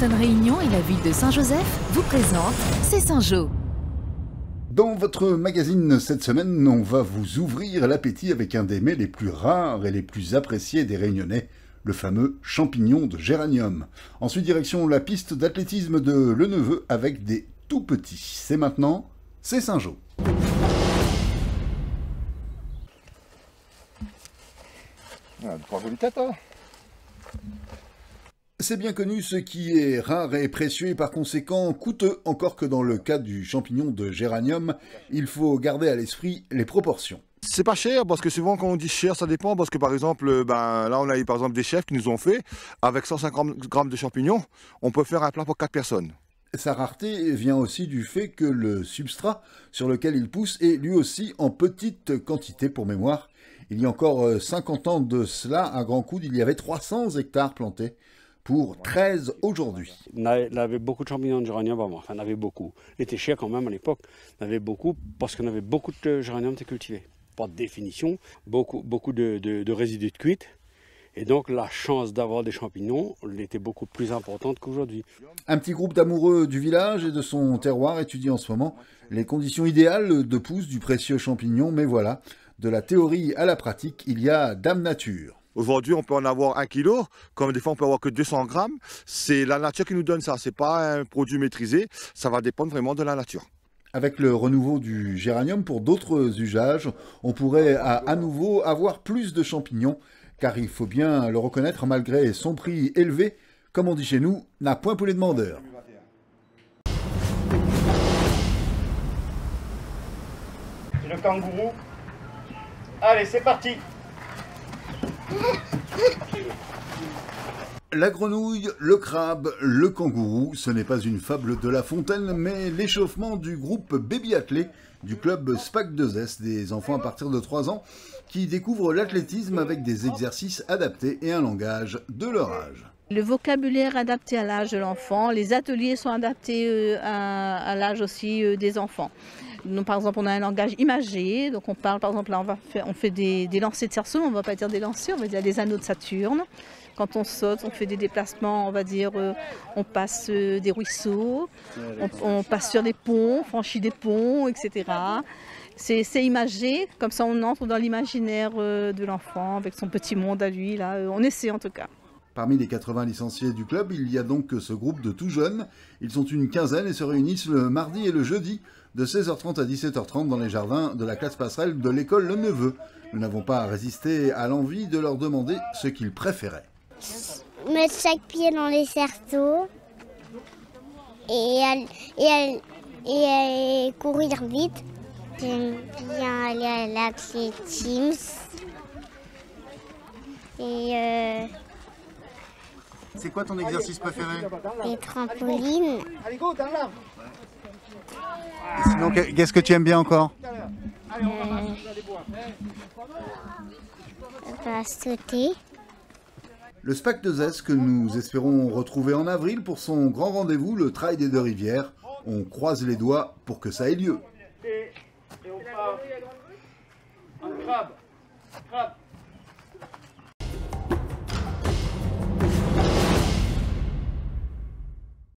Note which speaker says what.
Speaker 1: Sainte-Réunion et la ville de Saint-Joseph vous présentent C'est Saint-Jo.
Speaker 2: Dans votre magazine cette semaine, on va vous ouvrir l'appétit avec un des mets les plus rares et les plus appréciés des Réunionnais, le fameux champignon de géranium. Ensuite, direction la piste d'athlétisme de Le Neveu avec des tout petits. C'est maintenant, c'est Saint-Jo.
Speaker 3: Pas jolie tête, hein.
Speaker 2: C'est bien connu, ce qui est rare et précieux et par conséquent coûteux, encore que dans le cas du champignon de géranium, il faut garder à l'esprit les proportions.
Speaker 3: C'est pas cher parce que souvent quand on dit cher, ça dépend parce que par exemple, là on a eu par exemple des chefs qui nous ont fait avec 150 grammes de champignons, on peut faire un plat pour 4 personnes.
Speaker 2: Sa rareté vient aussi du fait que le substrat sur lequel il pousse est lui aussi en petite quantité. Pour mémoire, il y a encore 50 ans de cela, à Grand Coude, il y avait 300 hectares plantés pour 13 aujourd'hui.
Speaker 4: On avait beaucoup de champignons de géranium avant, enfin on avait beaucoup. Il était cher quand même à l'époque, on avait beaucoup parce qu'on avait beaucoup de géranium cultivé. Par définition, beaucoup de résidus de cuite. Et donc la chance d'avoir des champignons était beaucoup plus importante qu'aujourd'hui.
Speaker 2: Un petit groupe d'amoureux du village et de son terroir étudie en ce moment les conditions idéales de pousse du précieux champignon. Mais voilà, de la théorie à la pratique, il y a Dame Nature.
Speaker 3: Aujourd'hui, on peut en avoir 1 kilo, comme des fois on peut avoir que 200 grammes. C'est la nature qui nous donne ça, c'est pas un produit maîtrisé, ça va dépendre vraiment de la nature.
Speaker 2: Avec le renouveau du géranium pour d'autres usages, on pourrait à nouveau avoir plus de champignons, car il faut bien le reconnaître, malgré son prix élevé, comme on dit chez nous, n'a point pour les demandeurs.
Speaker 5: Et le kangourou. Allez, c'est parti.
Speaker 2: La grenouille, le crabe, le kangourou, ce n'est pas une fable de La Fontaine, mais l'échauffement du groupe Baby Athlé du club SPAC 2S, des enfants à partir de 3 ans, qui découvrent l'athlétisme avec des exercices adaptés et un langage de leur âge.
Speaker 6: Le vocabulaire adapté à l'âge de l'enfant, les ateliers sont adaptés à l'âge aussi des enfants. Donc, par exemple, on a un langage imagé, donc on parle, par exemple, là on fait des lancers de cerceau, on ne va pas dire des lancers, on va dire des anneaux de Saturne. Quand on saute, on fait des déplacements, on va dire, on passe des ruisseaux, on passe sur des ponts, on franchit des ponts, etc. C'est imagé, comme ça on entre dans l'imaginaire de l'enfant, avec son petit monde à lui, là, on essaie en tout cas.
Speaker 2: Parmi les 80 licenciés du club, il y a donc ce groupe de tout jeunes. Ils sont une quinzaine et se réunissent le mardi et le jeudi de 16h30 à 17h30 dans les jardins de la classe passerelle de l'école Le Neveu. Nous n'avons pas résisté à l'envie de leur demander ce qu'ils préféraient.
Speaker 7: Mettre chaque pied dans les cerceaux et courir vite. J'aime bien aller à l'athlétisme. Et
Speaker 2: C'est quoi ton exercice préféré?
Speaker 7: les trampolines.
Speaker 2: Sinon, qu'est-ce que tu aimes bien encore?
Speaker 7: Sauter.
Speaker 2: Le SPAC 2S que nous espérons retrouver en avril pour son grand rendez-vous, le Trail des Deux Rivières. On croise les doigts pour que ça ait lieu.
Speaker 5: Et on part. Un crabe. Crabe.